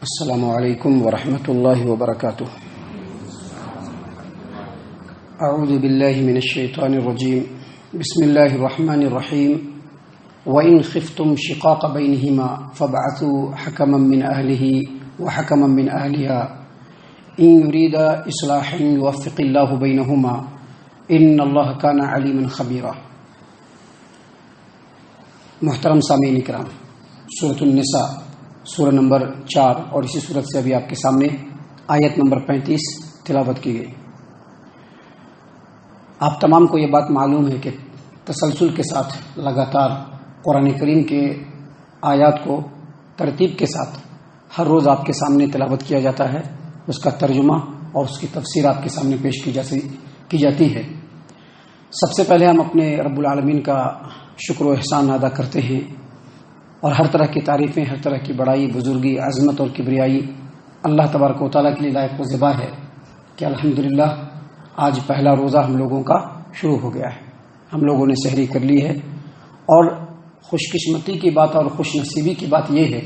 السلام علیکم ورحمۃ اللہ وبرکاتہ۔ اعوذ باللہ من الشیطان الرجیم، بسم اللہ الرحمن الرحیم۔ وَإِنْ خِفْتُمْ شِقَاقَ بَيْنِهِمَا فَابْعَثُوا حَكَمًا مِّنْ أَهْلِهِ وَحَكَمًا مِّنْ أَهْلِهَا إِنْ يُرِيدَا إِصْلَاحًا يُوَفِّقِ اللَّهُ بَيْنَهُمَا إِنَّ اللَّهَ كَانَ عَلِيمًا خَبِيرًا۔ محترم سامعین کرام، سورۃ النساء سورہ نمبر 4 اور اسی صورت سے ابھی آپ کے سامنے آیت نمبر 35 تلاوت کی گئی۔ آپ تمام کو یہ بات معلوم ہے کہ تسلسل کے ساتھ لگاتار قرآن کریم کے آیات کو ترتیب کے ساتھ ہر روز آپ کے سامنے تلاوت کیا جاتا ہے، اس کا ترجمہ اور اس کی تفسیر آپ کے سامنے پیش کی جاتی ہے۔ سب سے پہلے ہم اپنے رب العالمین کا شکر و احسان ادا کرتے ہیں اور ہر طرح کی تعریفیں، ہر طرح کی بڑائی، بزرگی، عظمت اور کبریائی اللہ تبارک و تعالیٰ کے لیے لائق و زیبا ہے کہ الحمدللہ آج پہلا روزہ ہم لوگوں کا شروع ہو گیا ہے، ہم لوگوں نے سحری کر لی ہے۔ اور خوش قسمتی کی بات اور خوش نصیبی کی بات یہ ہے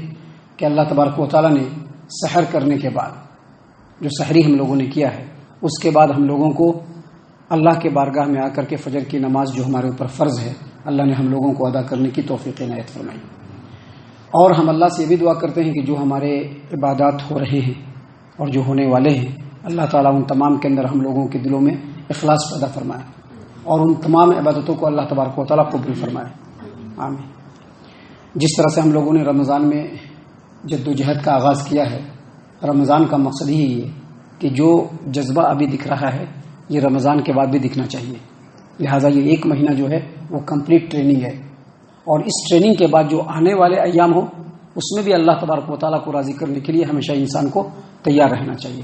کہ اللہ تبارک و تعالیٰ نے سحر کرنے کے بعد جو سحری ہم لوگوں نے کیا ہے، اس کے بعد ہم لوگوں کو اللہ کے بارگاہ میں آ کر کے فجر کی نماز جو ہمارے اوپر فرض ہے، اللہ نے ہم لوگوں کو ادا کرنے کی توفیق عنایت فرمائی۔ اور ہم اللہ سے یہ بھی دعا کرتے ہیں کہ جو ہمارے عبادات ہو رہے ہیں اور جو ہونے والے ہیں، اللہ تعالیٰ ان تمام کے اندر ہم لوگوں کے دلوں میں اخلاص پیدا فرمائے اور ان تمام عبادتوں کو اللہ تبارک و تعالیٰ قبول فرمائے، آمین۔ جس طرح سے ہم لوگوں نے رمضان میں جد و جہد کا آغاز کیا ہے، رمضان کا مقصد ہی یہ کہ جو جذبہ ابھی دکھ رہا ہے یہ رمضان کے بعد بھی دکھنا چاہیے، لہٰذا یہ ایک مہینہ جو ہے وہ کمپلیٹ ٹریننگ ہے، اور اس ٹریننگ کے بعد جو آنے والے ایام ہو اس میں بھی اللہ تبارک و تعالیٰ کو راضی کرنے کے لیے ہمیشہ انسان کو تیار رہنا چاہیے۔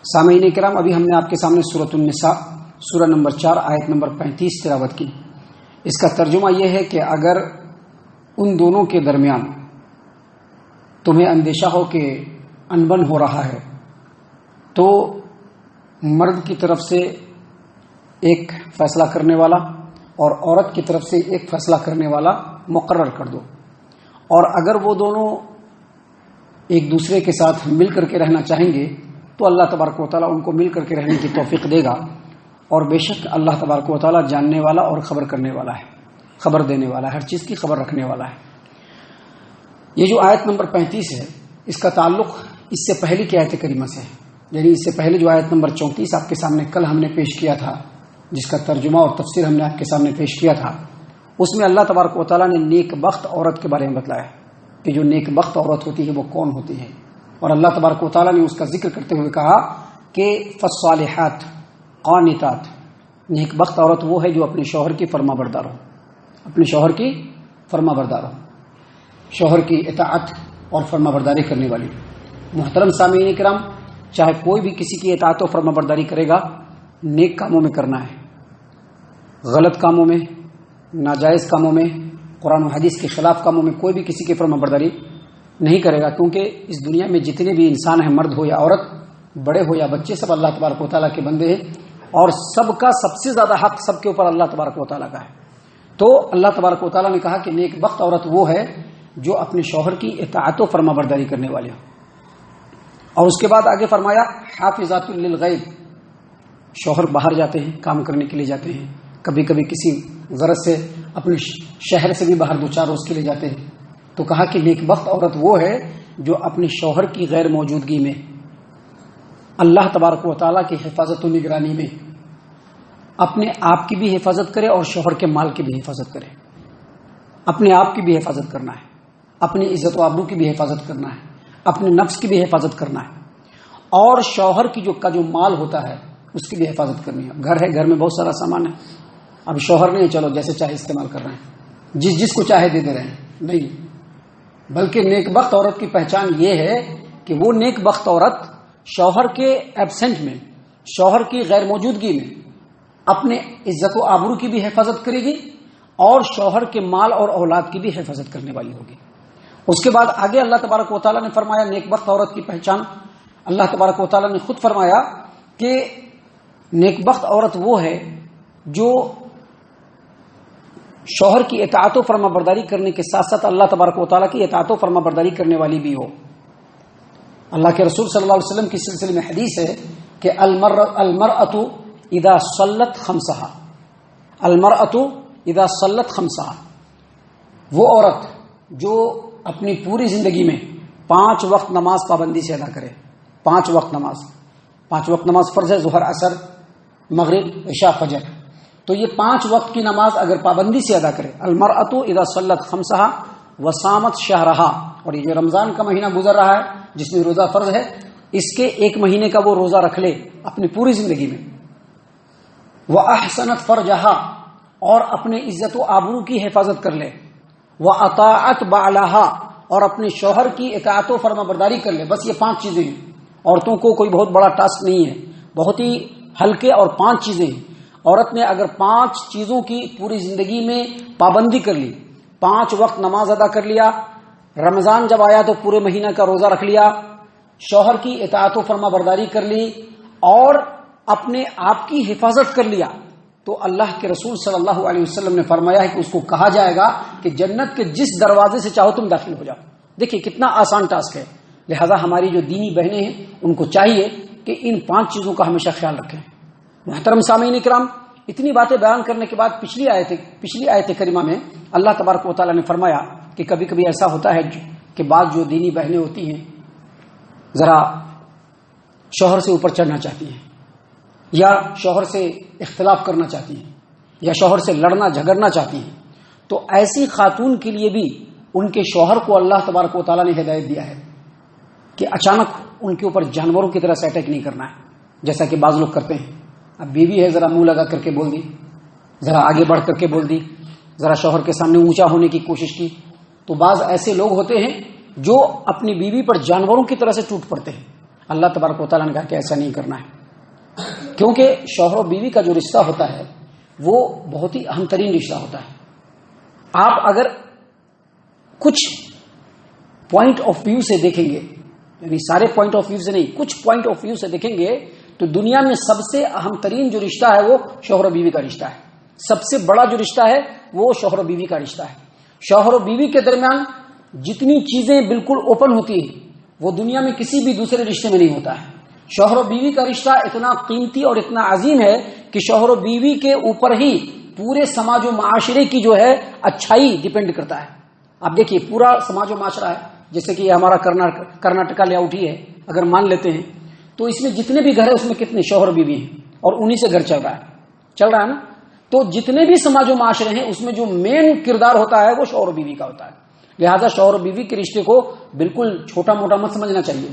سامعین کرام، ابھی ہم نے آپ کے سامنے سورۃ النساء سورہ نمبر 4 آیت نمبر 35 تلاوت کی۔ اس کا ترجمہ یہ ہے کہ اگر ان دونوں کے درمیان تمہیں اندیشہ ہو کہ انبن ہو رہا ہے تو مرد کی طرف سے ایک فیصلہ کرنے والا اور عورت کی طرف سے ایک فیصلہ کرنے والا مقرر کر دو، اور اگر وہ دونوں ایک دوسرے کے ساتھ مل کر کے رہنا چاہیں گے تو اللہ تبارک و تعالیٰ ان کو مل کر کے رہنے کی توفیق دے گا، اور بے شک اللہ تبارک و تعالیٰ جاننے والا اور خبر کرنے والا ہے، خبر دینے والا ہے، ہر چیز کی خبر رکھنے والا ہے۔ یہ جو آیت نمبر 35 ہے اس کا تعلق اس سے پہلی کی آیت کریمہ سے ہے، یعنی اس سے پہلے جو آیت نمبر 34 آپ کے سامنے کل ہم نے پیش کیا تھا، جس کا ترجمہ اور تفسیر ہم نے آپ کے سامنے پیش کیا تھا، اس میں اللہ تبارک و تعالیٰ نے نیک بخت عورت کے بارے میں بتلایا کہ جو نیک بخت عورت ہوتی ہے وہ کون ہوتی ہے، اور اللہ تبارک و تعالیٰ نے اس کا ذکر کرتے ہوئے کہا کہ فالصالحات قانتات، نیک بخت عورت وہ ہے جو اپنے شوہر کی فرما بردار ہو، اپنے شوہر کی فرما بردار ہو، شوہر کی اطاعت اور فرما برداری کرنے والی۔ محترم سامعین کرام، چاہے کوئی بھی کسی کی اطاعت و فرما برداری کرے گا، نیک کاموں میں کرنا ہے، غلط کاموں میں، ناجائز کاموں میں، قرآن و حدیث کے خلاف کاموں میں کوئی بھی کسی کی فرما برداری نہیں کرے گا، کیونکہ اس دنیا میں جتنے بھی انسان ہیں، مرد ہو یا عورت، بڑے ہو یا بچے، سب اللہ تبارک و تعالیٰ کے بندے ہیں، اور سب کا سب سے زیادہ حق سب کے اوپر اللہ تبارک و تعالیٰ کا ہے۔ تو اللہ تبارک و تعالیٰ نے کہا کہ نیک بخت عورت وہ ہے جو اپنے شوہر کی اطاعت و فرما برداری کرنے والے ہو، اور اس کے بعد آگے فرمایا حافظات للغیب، شوہر باہر جاتے ہیں، کام کرنے کے لیے جاتے ہیں، کبھی کبھی کسی غرض سے اپنے شہر سے بھی باہر 2-4 روز کے لیے جاتے ہیں، تو کہا کہ نیک بخت عورت وہ ہے جو اپنے شوہر کی غیر موجودگی میں اللہ تبارک و تعالیٰ کی حفاظت و نگرانی میں اپنے آپ کی بھی حفاظت کرے اور شوہر کے مال کی بھی حفاظت کرے، اپنے آپ کی بھی حفاظت کرنا ہے، اپنی عزت و آبرو کی بھی حفاظت کرنا ہے، اپنے نفس کی بھی حفاظت کرنا ہے، اور شوہر کی جو مال ہوتا ہے اس کی بھی حفاظت کرنی ہے۔ گھر ہے، گھر میں بہت سارا سامان ہے، اب شوہر نہیں چلو جیسے چاہے استعمال کر رہے ہیں، جس کو چاہے دے رہے ہیں، نہیں، بلکہ نیک بخت عورت کی پہچان یہ ہے کہ وہ نیک بخت عورت شوہر کے ایبسنٹ میں، شوہر کی غیر موجودگی میں اپنے عزت و آبرو کی بھی حفاظت کرے گی اور شوہر کے مال اور اولاد کی بھی حفاظت کرنے والی ہوگی۔ اس کے بعد آگے اللہ تبارک و تعالیٰ نے فرمایا نیک بخت عورت کی پہچان، اللہ تبارک و تعالیٰ نے خود فرمایا کہ نیک بخت عورت وہ ہے جو شوہر کی اطاعت و فرما برداری کرنے کے ساتھ ساتھ اللہ تبارک و تعالیٰ کی اطاعت و فرما برداری کرنے والی بھی ہو، اللہ کے رسول صلی اللہ علیہ وسلم کی سلسلے میں حدیث ہے کہ المرأۃ اذا صلت خمسہا، المرأۃ اذا صلت خمسہا، وہ عورت جو اپنی پوری زندگی میں 5 وقت نماز پابندی سے ادا کرے، 5 وقت نماز فرض ہے، ظہر عصر مغرب عشاء فجر، تو یہ 5 وقت کی نماز اگر پابندی سے ادا کرے، المرأۃ اذا صلت خمسہا وصامت شہرہا، اور یہ جو رمضان کا مہینہ گزر رہا ہے جس میں روزہ فرض ہے، اس کے 1 مہینے کا وہ روزہ رکھ لے اپنی پوری زندگی میں، وَأَحْسَنَتْ فَرْجَهَا، اور اپنے عزت و آبرو کی حفاظت کر لے، وَأَطَاعَتْ بَعْلَهَا، اور اپنے شوہر کی اطاعت و فرما برداری کر لے۔ بس یہ 5 چیزیں ہیں، عورتوں کو کوئی بہت بڑا ٹاسک نہیں ہے، بہت ہی ہلکے اور 5 چیزیں ہیں۔ عورت نے اگر 5 چیزوں کی پوری زندگی میں پابندی کر لی، 5 وقت نماز ادا کر لیا، رمضان جب آیا تو پورے مہینہ کا روزہ رکھ لیا، شوہر کی اطاعت و فرما برداری کر لی، اور اپنے آپ کی حفاظت کر لیا، تو اللہ کے رسول صلی اللہ علیہ وسلم نے فرمایا ہے کہ اس کو کہا جائے گا کہ جنت کے جس دروازے سے چاہو تم داخل ہو جاؤ۔ دیکھیے کتنا آسان ٹاسک ہے۔ لہذا ہماری جو دینی بہنیں ہیں ان کو چاہیے کہ ان 5 چیزوں کا ہمیشہ خیال رکھیں۔ محترم سامعین اکرام، اتنی باتیں بیان کرنے کے بعد پچھلی آیت کریمہ میں اللہ تبارک و تعالیٰ نے فرمایا کہ کبھی کبھی ایسا ہوتا ہے کہ بعض جو دینی بہنیں ہوتی ہیں ذرا شوہر سے اوپر چڑھنا چاہتی ہیں، یا شوہر سے اختلاف کرنا چاہتی ہیں، یا شوہر سے لڑنا جھگڑنا چاہتی ہیں، تو ایسی خاتون کے لیے بھی ان کے شوہر کو اللہ تبارک و تعالیٰ نے ہدایت دیا ہے کہ اچانک ان کے اوپر جانوروں کی طرح سے اٹیک نہیں کرنا ہے، جیسا کہ بعض لوگ کرتے ہیں۔ اب بیوی ہے، ذرا منہ لگا کر کے بول دی، ذرا آگے بڑھ کر کے بول دی، ذرا شوہر کے سامنے اونچا ہونے کی کوشش کی، تو بعض ایسے لوگ ہوتے ہیں جو اپنی بیوی پر جانوروں کی طرح سے ٹوٹ پڑتے ہیں۔ اللہ تبارک و تعالیٰ نے کہا کہ ایسا نہیں کرنا ہے، کیونکہ شوہر و بیوی کا جو رشتہ ہوتا ہے وہ بہت ہی اہم ترین رشتہ ہوتا ہے۔ آپ اگر کچھ پوائنٹ آف ویو سے دیکھیں گے، یعنی سارے پوائنٹ آف ویو سے نہیں، کچھ پوائنٹ آف ویو سے دیکھیں گے، تو دنیا میں سب سے اہم ترین جو رشتہ ہے وہ شوہر و بیوی کا رشتہ ہے۔ سب سے بڑا جو رشتہ ہے وہ شوہر و بیوی کا رشتہ ہے۔ شوہر و بیوی کے درمیان جتنی چیزیں بالکل اوپن ہوتی ہیں وہ دنیا میں کسی بھی دوسرے رشتے میں نہیں ہوتا ہے۔ شوہر و بیوی کا رشتہ اتنا قیمتی اور اتنا عظیم ہے کہ شوہر و بیوی کے اوپر ہی پورے سماج و معاشرے کی جو ہے اچھائی ڈیپینڈ کرتا ہے۔ آپ دیکھیے پورا سماج و معاشرہ ہے، جیسے کہ یہ ہمارا کرناٹکا لے آؤٹ ہی ہے، اگر مان لیتے ہیں تو اس میں جتنے بھی گھر ہیں اس میں کتنے شوہر بیوی ہیں، اور انہی سے گھر چل رہا ہے نا۔ تو جتنے بھی سماج و معاشرے ہیں اس میں جو مین کردار ہوتا ہے وہ شوہر و بیوی کا ہوتا ہے۔ لہذا شوہر و بیوی کے رشتے کو بالکل چھوٹا موٹا مت سمجھنا چاہیے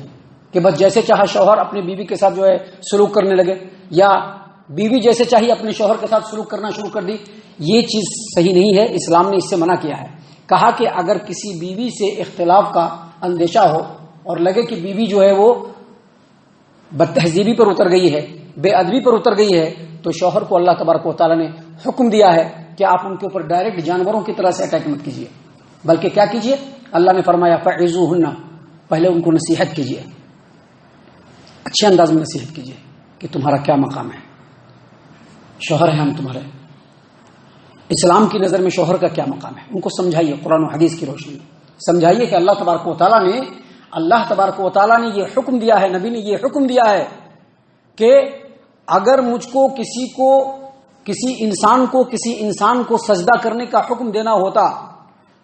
کہ بس جیسے چاہا شوہر اپنی بیوی کے ساتھ جو ہے سلوک کرنے لگے، یا بیوی جیسے چاہیے اپنے شوہر کے ساتھ سلوک کرنا شروع کر دی۔ یہ چیز صحیح نہیں ہے، اسلام نے اس سے منع کیا ہے۔ کہا کہ اگر کسی بیوی سے اختلاف کا اندیشہ ہو اور لگے کہ بیوی جو ہے وہ بد تہذیبی پر اتر گئی ہے، بے ادبی پر اتر گئی ہے، تو شوہر کو اللہ تبارک و تعالیٰ نے حکم دیا ہے کہ آپ ان کے اوپر ڈائریکٹ جانوروں کی طرح سے اٹیک مت کیجیے، بلکہ کیا کیجیے؟ اللہ نے فرمایا فَعِظُوهُنَّ، پہلے ان کو نصیحت کیجیے، اچھے انداز میں نصیحت کیجیے کہ تمہارا کیا مقام ہے، شوہر ہیں ہم تمہارے، اسلام کی نظر میں شوہر کا کیا مقام ہے، ان کو سمجھائیے قرآن و حدیث کی روشنی میں سمجھائیے کہ اللہ تبارک و تعالیٰ نے یہ حکم دیا ہے، نبی نے یہ حکم دیا ہے کہ اگر مجھ کو کسی انسان کو سجدہ کرنے کا حکم دینا ہوتا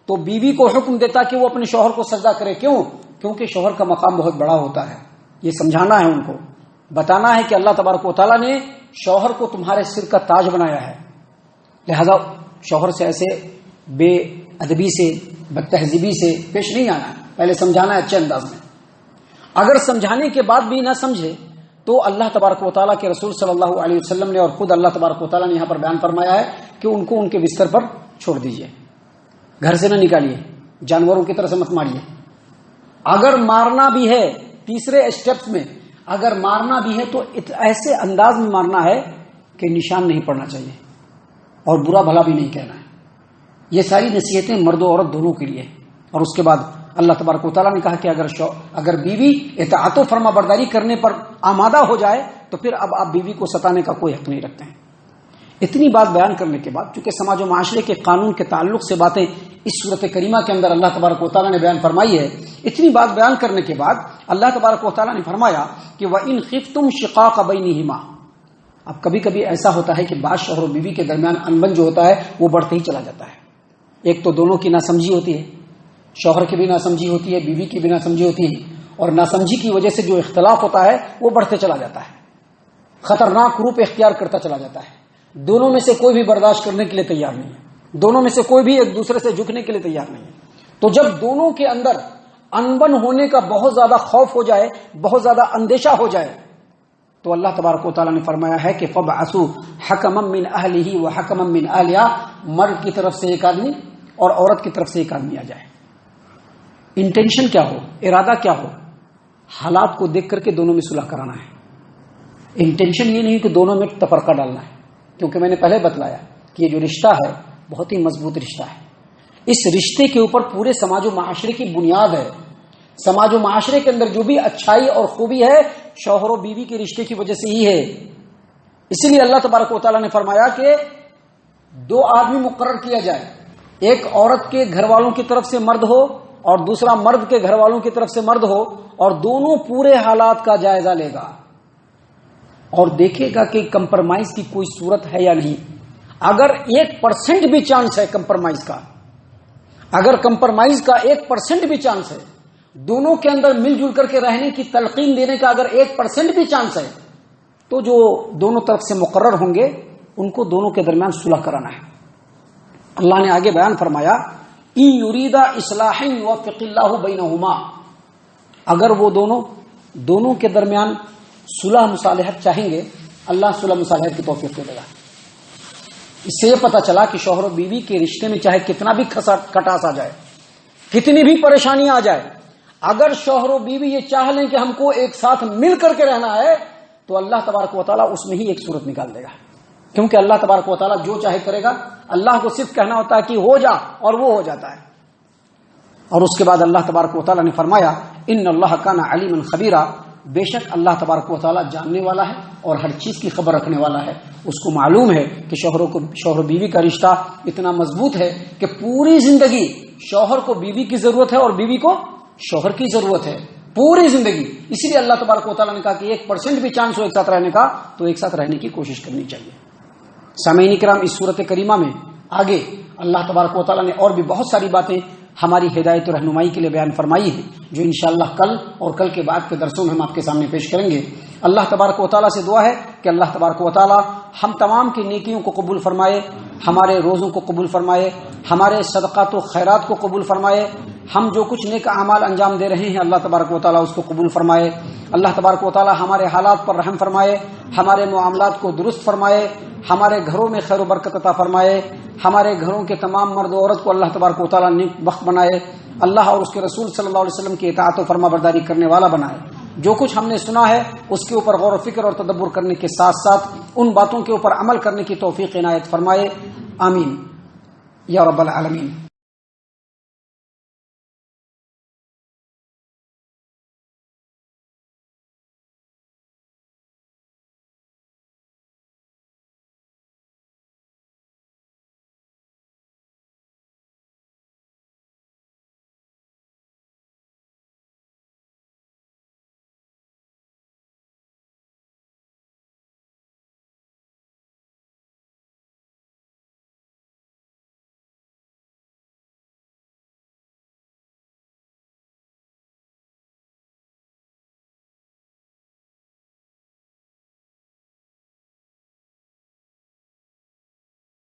تو بیوی کو حکم دیتا کہ وہ اپنے شوہر کو سجدہ کرے۔ کیونکہ شوہر کا مقام بہت بڑا ہوتا ہے۔ یہ سمجھانا ہے ان کو، بتانا ہے کہ اللہ تبارک و تعالیٰ نے شوہر کو تمہارے سر کا تاج بنایا ہے، لہذا شوہر سے ایسے بے ادبی سے بد تہذیبی سے پیش نہیں آنا ہے، پہلے سمجھانا ہے اچھے انداز میں۔ اگر سمجھانے کے بعد بھی نہ سمجھے تو اللہ تبارک و تعالیٰ کے رسول صلی اللہ علیہ وسلم نے اور خود اللہ تبارک و تعالیٰ نے یہاں پر بیان فرمایا ہے کہ ان کو ان کے بستر پر چھوڑ دیجیے، گھر سے نہ نکالیے، جانوروں کی طرح سے مت ماریے۔ اگر مارنا بھی ہے، تیسرے اسٹیپس میں اگر مارنا بھی ہے تو ایسے انداز میں مارنا ہے کہ نشان نہیں پڑنا چاہیے اور برا بھلا بھی نہیں کہنا ہے۔ یہ ساری نصیحتیں مرد و عورت دونوں کے لیے۔ اور اس کے بعد اللہ تبارک و تعالیٰ نے کہا کہ اگر بیوی اطاعت و فرما برداری کرنے پر آمادہ ہو جائے تو پھر اب آپ بیوی کو ستانے کا کوئی حق نہیں رکھتے ہیں۔ اتنی بات بیان کرنے کے بعد چونکہ سماج و معاشرے کے قانون کے تعلق سے باتیں اس صورت کریمہ کے اندر اللہ تبارک و تعالیٰ نے بیان فرمائی ہے، اتنی بات بیان کرنے کے بعد اللہ تبارک و تعالیٰ نے فرمایا کہ وَإِنْ خِفْتُمْ شِقَاقَ بَيْنِهِمَا. اب کبھی کبھی ایسا ہوتا ہے کہ بعض شوہر و بیوی کے درمیان انبن جو ہوتا ہے وہ بڑھتے ہی چلا جاتا ہے. ایک تو دونوں کی ناسمجھی ہوتی ہے، شوہر کی بھی ناسمجھی ہوتی ہے، بیوی کی بھی ناسمجھی ہوتی ہے، اور ناسمجھی کی وجہ سے جو اختلاف ہوتا ہے وہ بڑھتے چلا جاتا ہے، خطرناک روپ اختیار کرتا چلا جاتا ہے. دونوں میں سے کوئی بھی برداشت کرنے کے لیے تیار نہیں ہے، دونوں میں سے کوئی بھی ایک دوسرے سے جھکنے کے لیے تیار نہیں ہے. تو جب دونوں کے اندر انبن ہونے کا بہت زیادہ خوف ہو جائے، بہت زیادہ اندیشہ ہو جائے، تو اللہ تبارک و تعالیٰ نے فرمایا ہے کہ فَبْعَثُوا حَكَمًا مِّنْ أَهْلِهِ وَحَكَمًا مِّنْ أَهْلِهَا. مرد کی طرف سے ایک آدمی اور عورت کی طرف سے ایک آدمی آ جائے. انٹینشن کیا ہو، ارادہ کیا ہو، حالات کو دیکھ کر کے دونوں میں صلح کرانا ہے. انٹینشن یہ نہیں کہ دونوں میں تفرقہ ڈالنا ہے، کیونکہ میں نے پہلے بتلایا کہ یہ جو رشتہ ہے بہت ہی مضبوط رشتہ ہے. اس رشتے کے اوپر پورے سماج و معاشرے کی بنیاد ہے. سماج و معاشرے کے اندر جو بھی اچھائی اور خوبی ہے شوہر و بیوی کے رشتے کی وجہ سے ہی ہے. اسی لیے اللہ تبارک و تعالیٰ نے فرمایا کہ دو آدمی مقرر کیا جائے، ایک عورت کے گھر والوں کی طرف سے مرد ہو اور دوسرا مرد کے گھر والوں کی طرف سے مرد ہو، اور دونوں پورے حالات کا جائزہ لے گا اور دیکھے گا کہ کمپرمائز کی کوئی صورت ہے یا نہیں. اگر 1% بھی چانس ہے کمپرمائز کا، اگر کمپرمائز کا 1% بھی چانس ہے، دونوں کے اندر مل جل کر کے رہنے کی تلقین دینے کا اگر 1% بھی چانس ہے، تو جو دونوں طرف سے مقرر ہوں گے ان کو دونوں کے درمیان صلح کرانا ہے. اللہ نے آگے بیان فرمایا ان یریدا اصلاحا یوفق اللہ بینہما. اگر وہ دونوں کے درمیان صلح مصالحت چاہیں گے، اللہ صلح مصالحت کی توفیق دے گا. اس سے یہ پتا چلا کہ شوہر و بیوی کے رشتے میں چاہے کتنا بھی کٹاس آ جائے، کتنی بھی پریشانی آ جائے، اگر شوہر و بیوی یہ چاہ لیں کہ ہم کو ایک ساتھ مل کر کے رہنا ہے، تو اللہ تبارک و تعالیٰ اس میں ہی ایک صورت نکال دے گا. کیونکہ اللہ تبارک و تعالیٰ جو چاہے کرے گا. اللہ کو صرف کہنا ہوتا ہے کہ ہو جا، اور وہ ہو جاتا ہے. اور اس کے بعد اللہ تبارک و تعالیٰ نے فرمایا ان اللہ کان علیما خبیرا. بے شک اللہ تبارک و تعالیٰ جاننے والا ہے اور ہر چیز کی خبر رکھنے والا ہے. اس کو معلوم ہے کہ شوہر و بیوی کا رشتہ اتنا مضبوط ہے کہ پوری زندگی شوہر کو بیوی کی ضرورت ہے اور بیوی کو شوہر کی ضرورت ہے، پوری زندگی. اسی لیے اللہ تبارک و تعالیٰ نے کہا کہ 1% بھی چانس ہو ایک ساتھ رہنے کا تو ایک ساتھ رہنے کی کوشش کرنی چاہیے. سامعین کرام، اس صورت کریمہ میں آگے اللہ تبارک و تعالیٰ نے اور بھی بہت ساری باتیں ہماری ہدایت و رہنمائی کے لیے بیان فرمائی ہے، جو انشاءاللہ کل اور کل کے بعد کے درسوں میں ہم آپ کے سامنے پیش کریں گے. اللہ تبارک و تعالیٰ سے دعا ہے کہ اللہ تبارک و تعالیٰ ہم تمام کی نیکیوں کو قبول فرمائے، ہمارے روزوں کو قبول فرمائے، ہمارے صدقات و خیرات کو قبول فرمائے. ہم جو کچھ نیک اعمال انجام دے رہے ہیں اللہ تبارک و تعالیٰ اس کو قبول فرمائے. اللہ تبارک و تعالیٰ ہمارے حالات پر رحم فرمائے، ہمارے معاملات کو درست فرمائے، ہمارے گھروں میں خیر و برکت عطا فرمائے، ہمارے گھروں کے تمام مرد و عورت کو اللہ تبارک و تعالیٰ نیک بخت بنائے، اللہ اور اس کے رسول صلی اللہ علیہ وسلم کی اطاعت و فرما برداری کرنے والا بنائے. جو کچھ ہم نے سنا ہے اس کے اوپر غور و فکر اور تدبر کرنے کے ساتھ ساتھ ان باتوں کے اوپر عمل کرنے کی توفیق عنایت فرمائے. آمین یا رب العالمین.